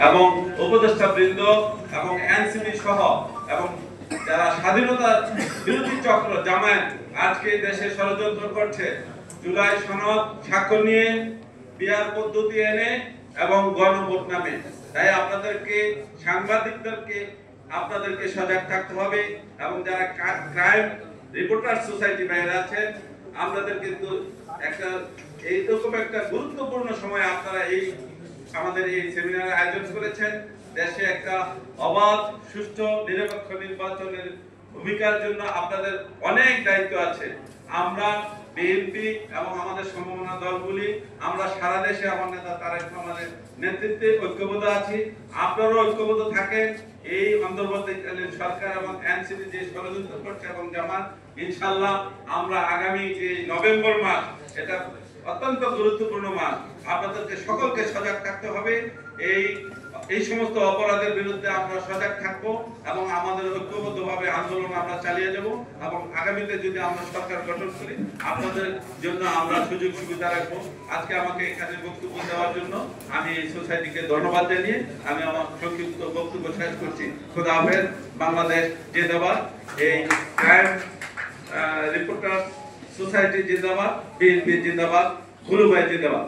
এবং উপদেষ্টা বৃন্দ এবং এনসিপি সহ এবং যারা স্বাধীনতা বিরোধী চক্র জামায়াত আজকে দেশে ষড়যন্ত্র করছে জুলাই সনদ স্বাক্ষর নিয়ে বিয়ার পদ্ধতি এনে এবং গণভোট নামে। তাই আপনাদেরকে সাংবাদিকদেরকে আপনাদেরকে সজাগ থাকতে হবে এবং যারা ক্রাইম রিপোর্টার সোসাইটি বাইরে আছেন আপনাদের কিন্তু একটা এইরকম একটা গুরুত্বপূর্ণ সময় আপনারা এই আমাদের এই সেমিনার আয়োজন করেছেন। দেশে একটা অবাধ সুষ্ঠু নিরপেক্ষ নির্বাচনের ভূমিকার জন্য আপনাদের অনেক দায়িত্ব আছে। আমরা বিএনপি এবং আমাদের সমমনা দলগুলি আমরা সারা দেশে আমার নেতা তারেক রহমানের নেতৃত্বে ঐক্যবদ্ধ আছি। আপনারাও ঐক্যবদ্ধ থাকেন। এই অন্তর্বর্তীকালীন সরকার এবং এনসিপি যে ষড়যন্ত্র করছে এবং জামাত, ইনশাআল্লাহ আমরা আগামী যে নভেম্বর মাস, এটা অত্যন্ত গুরুত্বপূর্ণ মাস, আপনাদেরকে সকলকে সজাগ থাকতে হবে। এই সমস্ত অপরাধের বিরুদ্ধে আমরা সজাগ থাকবো এবং আমাদের ঐক্যবদ্ধভাবে আন্দোলন আমরা চালিয়ে যাব এবং আগামীতে যদি আমরা সরকার গঠন করি আপনাদের জন্য আমরা সুযোগ সুবিধা রাখবো। আজকে আমাকে এখানে বক্তব্য দেওয়ার জন্য আমি এই সোসাইটিকে ধন্যবাদ জানিয়ে আমি আমার সংক্ষিপ্ত বক্তব্য শেষ করছি। খোদা হাফেজ। বাংলাদেশ জিন্দাবাদ। এই ক্রাইম রিপোর্টার সোসাইটি জিন্দাবাদ। বিএনপি জিন্দাবাদ। গুরু ভাই জিন্দাবাদ।